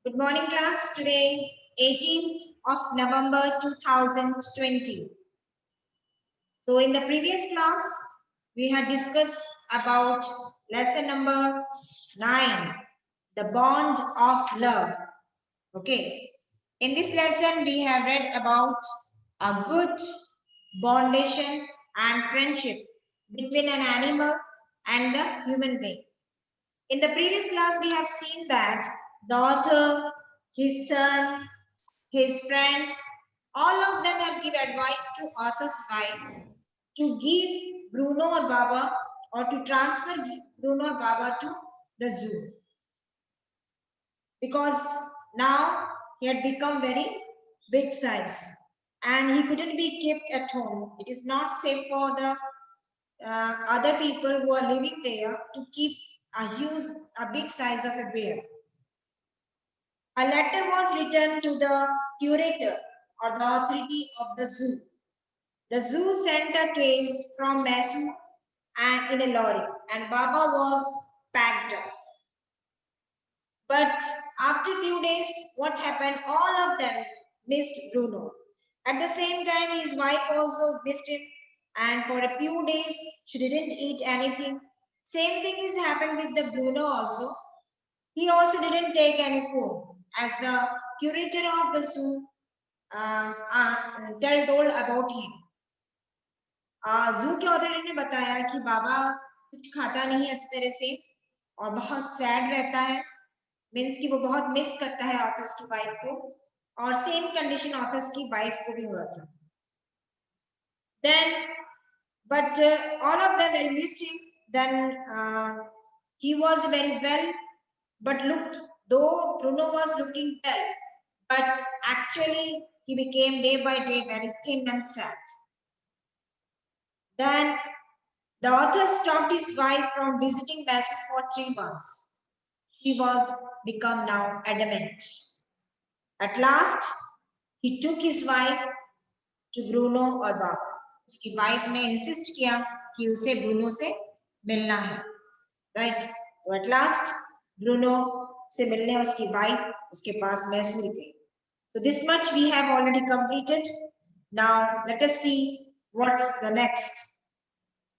Good morning, class. Today, 18th of November 2020. So, in the previous class, we had discussed about lesson number 9, the bond of love. Okay. In this lesson, we have read about a good bondation and friendship between an animal and the human being. In the previous class, we have seen that the author, his son, his friends, all of them have given advice to author's wife to give Bruno or Baba or to transfer Bruno or Baba to the zoo. Because now he had become very big size and he couldn't be kept at home. It is not safe for the other people who are living there to keep a big size of a bear. A letter was written to the curator or the authority of the zoo. The zoo sent a case from Mysore and in a lorry, and Baba was packed up. But after a few days, what happened? All of them missed Bruno. At the same time, his wife also missed him, and for a few days, she didn't eat anything. Same thing is happened with the Bruno also. He also didn't take any food, as the curator of the zoo told about him. जू के author ने बताया कि बाबा कुछ खाता नहीं है अच्छी तरह से और बहुत सैड रहता है, मीन्स कि वो बहुत मिस करता है ऑथर्स की वाइफ को, और सेम कंडीशन ऑथर्स की वाइफ को भी हुआ था. Then, but all of them were missed him. Then he was very well, but though Bruno was looking well, but actually he became day by day very thin and sad. Then the author stopped his wife from visiting Mysore for 3 months. She was become now adamant. At last, he took his wife to Bruno और बाबा. उसकी wife ने insist किया कि उसे Bruno से मिलना है, right? तो एट लास्ट ब्रूनो से मिलने उसकी वाइफ उसके पास मैसूर गई. So this much we have already completed. Now let us see what's the next.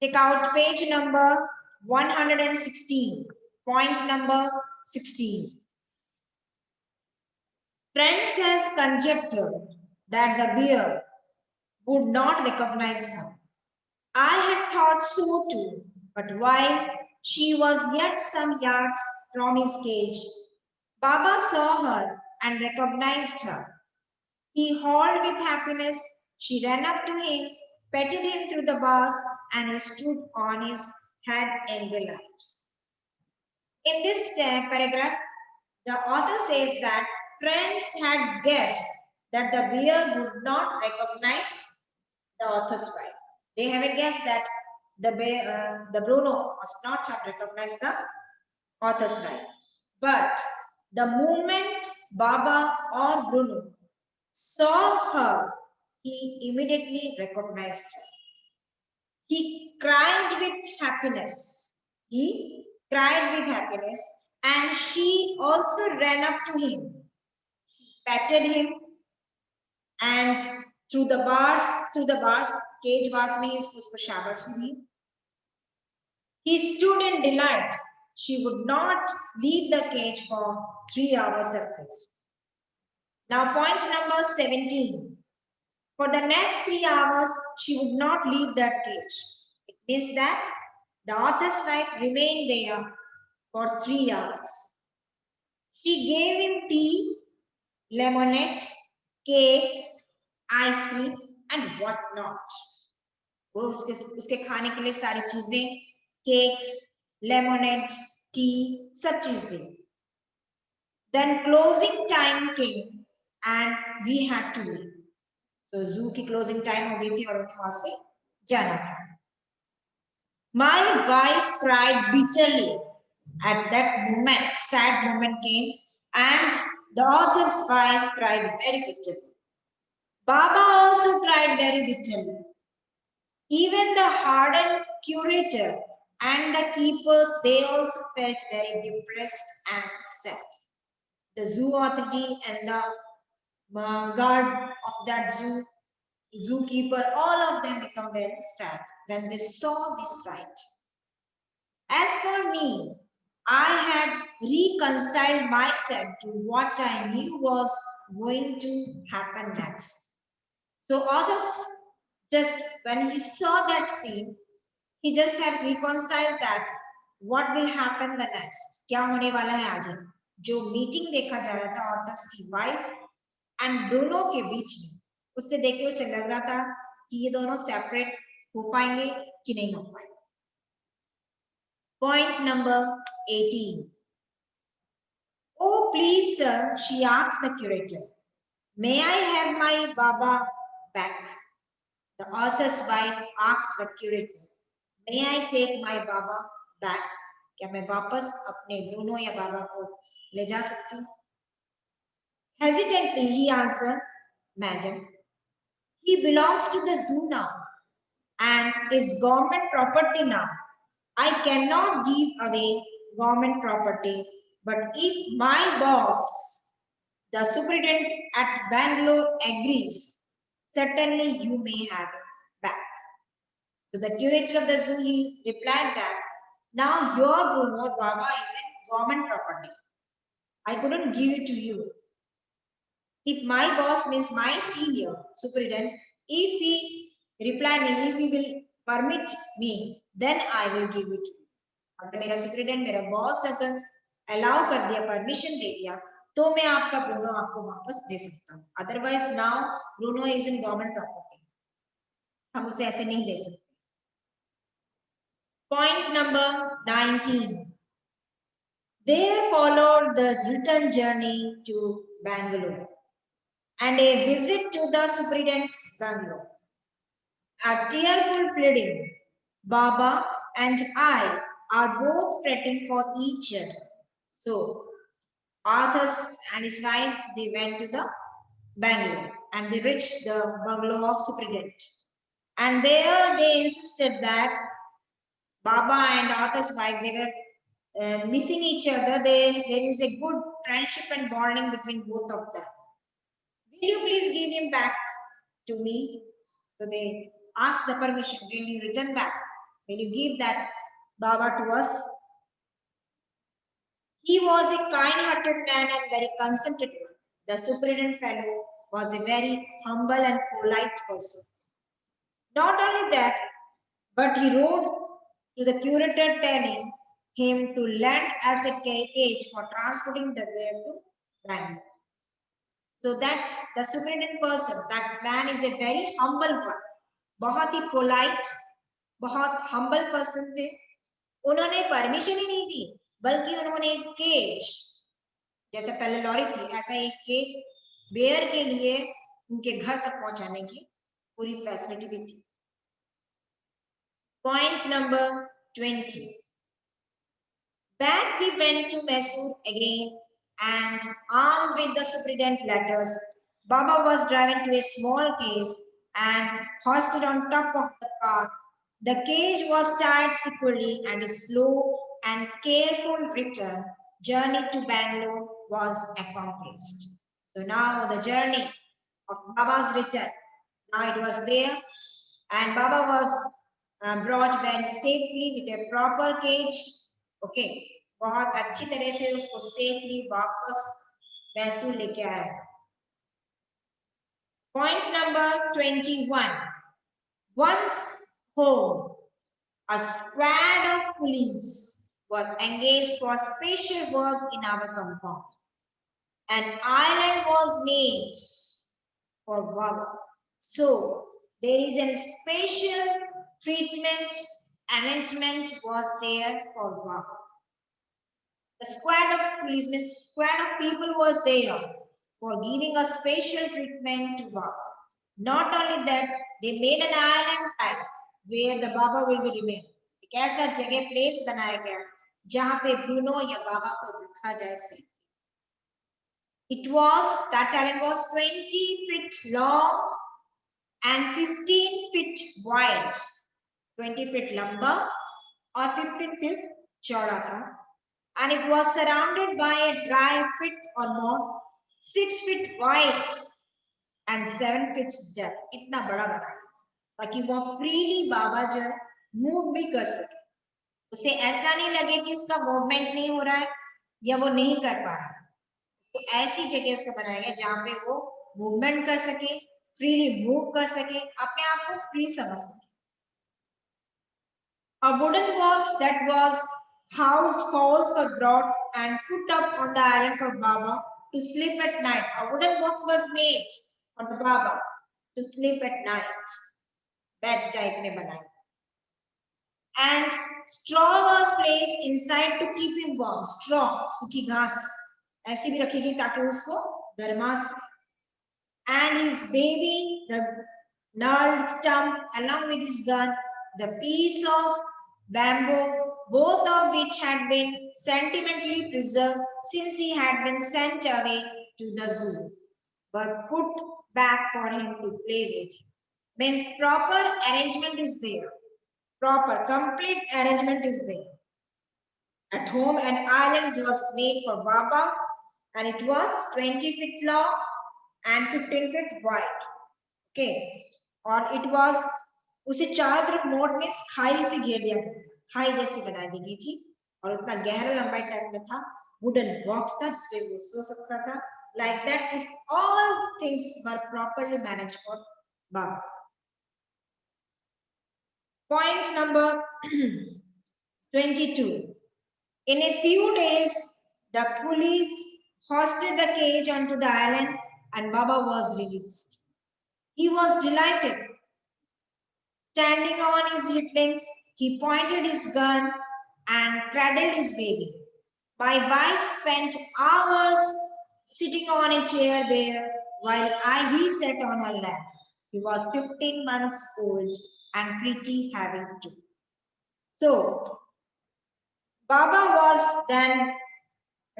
Take out page number 116, point number 16. Friends has conjectured that the bear would not recognize her. I had thought so too, but while she was yet some yards from his cage, Baba saw her and recognized her. He howled with happiness. She ran up to him, petted him through the bars, and he stood on his head in delight. In this paragraph, the author says that friends had guessed that the bear would not recognize the author's wife. They have a guess that the Bruno must not have recognized the author's wife. But the moment Baba or Bruno saw her, he immediately recognized her. He cried with happiness. He cried with happiness, and she also ran up to him, patted him, and through the bars, cage bars में उसको शाबाश दी. He stood in delight. She would not leave the cage for 3 hours at least. Now point number 17. For the next 3 hours, she would not leave that cage. It means that the author's wife remained there for 3 hours. She gave him tea, lemonade, cakes, ice cream, and what not. वो उसके खाने के लिए सारी चीजें, cakes, lemonade, tea, सब चीज दी. Then closing time came and we had to leave. तो जू की क्लोजिंग टाइम हो गई थी और उन्हें वहां से जाना था. My wife cried bitterly. At that moment, sad moment came, and the author's wife cried very bitterly. Baba also cried very bitterly. Even the hardened curator and the keepers, they also felt very depressed and sad. the zoo authority and the guard of that zoo, zookeeper, all of them become very sad when they saw this sight. As for me, I had reconciled myself to what I knew was going to happen next. So others, just when he saw that scene, he just had reconciled that what will happen the next, क्या होने वाला है आगे. जो meeting देखा जा रहा था ऑर्थर्स की वाइफ एंड ब्रूनो के बीच में, उससे देख के उसे लग रहा था कि ये दोनों सेपरेट हो पाएंगे कि नहीं हो पाएंगे. Point number 18. Oh, please, sir, she asked the curator. May I have my Baba back? The author's wife asked the curator. May I take my Baba back? क्या मैं वापस अपने ब्रूनो या बाबा को ले जा सकती हूँ? Hesitantly, he answered, Madam, he belongs to the zoo now and is government property now. I cannot give away government property, but if my boss, the superintendent at Bangalore, agrees, certainly you may have it back. So the curator of the zoo, he replied that, now your Bruno Baba is in government property. I couldn't give it to you. If my boss means my senior superintendent, if he reply me, if he will permit me, then I will give it to you. अगर मेरा superintendent मेरा boss अगर allow कर दिया, permission दे दिया, तो मैं आपका ब्रूनो आपको वापस दे सकता हूँ. Otherwise now Bruno is in government property, हम उसे ऐसे नहीं दे सकते. Point number 19. There followed the return journey to Bangalore and a visit to the superintendent's bungalow. A tearful pleading, Baba and I are both fretting for each other. So, Arthur and his wife, they went to the Bangalore and they reached the bungalow of superintendent. And there they insisted that Baba and Arthur's wife, they were missing each other. There is a good friendship and bonding between both of them. Will you please give him back to me? So they asked the permission. Will you return back? Will you give that Baba to us? He was a kind-hearted man and very consented one. The superintendent fellow was a very humble and polite person. Not only that, but he wrote to the curator telling him to lend as a cage for transporting the bear to Bangalore. So that the superintendent person, that man is a very humble one. बहुत ही polite, बहुत humble person थे. उन्होंने permission ही नहीं दी, बल्कि उन्होंने एक cage, जैसे पहले लॉरी थी, ऐसा एक केज बेयर के लिए उनके घर तक पहुंचाने की पूरी फैसिलिटी भी थी. Point number 20. Back we went to Mysore again, and armed with the superintendent letters, Baba was driven to a small cage and hoisted on top of the car. The cage was tied securely, and a slow and careful return journey to Bangalore was accomplished. So now the journey of Baba's return, now it was there, and Baba was brought very safely with a proper cage. Okay, बहुत अच्छी तरह से उसको safely वापस मैसूर लेके आया. Point number 21. Once home, a squad of police were engaged for special work in our compound. An island was made for Baba. So there is a special treatment arrangement was there for Baba. The squad of policemen, squad of people was there for giving a special treatment to Baba. Not only that, they made an island type where the Baba will be remain. एक ऐसा जगह place बनाया गया जहाँ पे Bruno या बाबा को रखा जाए से. That island was 20 feet long and 15 feet wide. 20 feet लंबा और 15 feet चौड़ा था. and it was surrounded by a dry pit or moat, 6 feet wide and 7 feet depth. इतना बड़ा बना ताकि वो फ्रीली बाबा जो है मूव भी कर सके, उसे ऐसा नहीं लगे कि उसका मूवमेंट नहीं हो रहा है या वो नहीं कर पा रहा है। तो ऐसी जगह उसका बनाया गया जहां पे वो मूवमेंट कर सके, फ्रीली मूव कर सके, अपने आप को फ्री समझ सके। A wooden box that was housed fowls were brought and put up on the island for Baba to sleep at night. A wooden box was made for the Baba to sleep at night. Bed type में बनाया. And straw was placed inside to keep him warm. Straw, सूखी घास ऐसी भी रखी गई ताकि उसको गर्मा सके. And his baby, the gnarled stump, along with his gun, the piece of bamboo, both of which had been sentimentally preserved since he had been sent away to the zoo, were put back for him to play with. Means proper arrangement is there. Proper, complete arrangement is there. At home, an island was made for Baba, and it was 20 feet long and 15 feet wide. Okay, और it was उसे चारों तरफ मोट में खाई से घेर दिया गया था, खाई जैसी बना दी गई थी और उतना गहरा लंबाई टाइप में था. वुडन बॉक्स था जिसपे वो सो सकता था. Like that is all things were properly managed for Baba. Point number 22. In a few days, the coolies hoisted the cage onto the island and Baba was released. He was delighted. Standing on his hind, he pointed his gun and cradled his baby. My wife spent hours sitting on a chair there while he sat on her lap. He was 15 months old and pretty having too. So, Baba was then,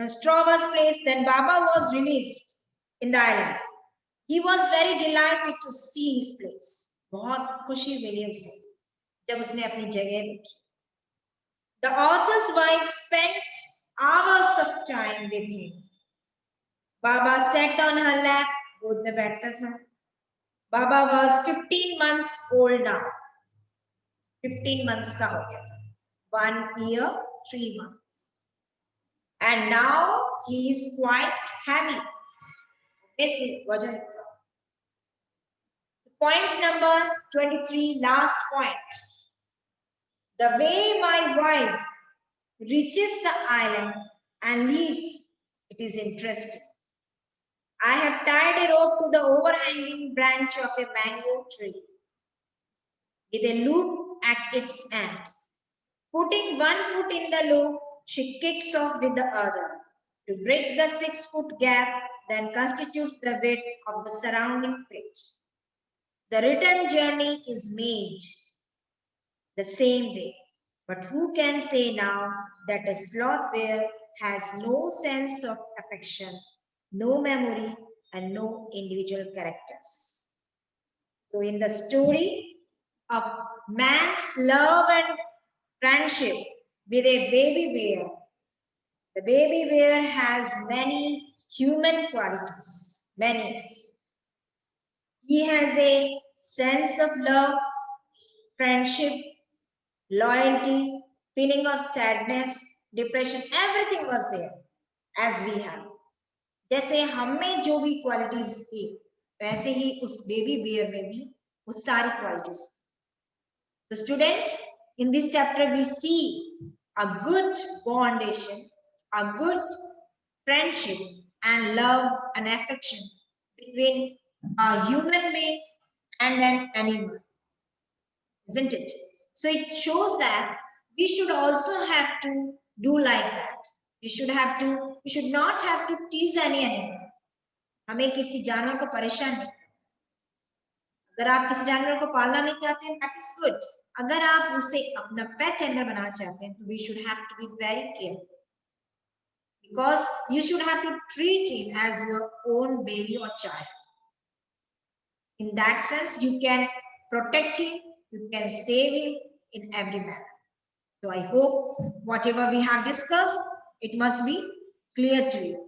straw was placed, then Baba was released in the island. He was very delighted to see his place. बहुत खुशी मिली उसे जब उसने अपनी जगह देखी. The author's wife spent hours of time with him. Baba sat on her lap, गोद में बैठता था. Baba was 15 months old now. 15 months का हो गया था. 1 year, 3 months. And now he is quite heavy. Basically, वजन था. Point number 23, last point. The way my wife reaches the island and leaves, it is interesting. I have tied a rope to the overhanging branch of a mango tree with a loop at its end. Putting one foot in the loop, she kicks off with the other to bridge the 6-foot gap, then constitutes the width of the surrounding pit. The return journey is made the same way. But who can say now that a sloth bear has no sense of affection, no memory, and no individual characters? So in the story of man's love and friendship with a baby bear, the baby bear has many human qualities, many. He has a sense of love, friendship, loyalty, feeling of sadness, depression, everything was there as we have. जैसे हम में जो भी qualities थी वैसे ही उस baby beer में भी वो सारी qualities. So students, in this chapter we see a good bondation, a good friendship and love and affection between a human being and an animal, isn't it? So it shows that we should also have to do like that. We should not have to tease any animal. हमें किसी जानवर को परेशान नहीं. अगर आप किसी जानवर को पालना नहीं चाहते हैं, that is good. अगर आप उसे अपना पेट एनिमल बनाना चाहते हैं, तो we should have to be very careful. Because you should have to treat him as your own baby or child. In that sense, you can protect him, you can save him in every manner. So I hope whatever we have discussed It must be clear to you.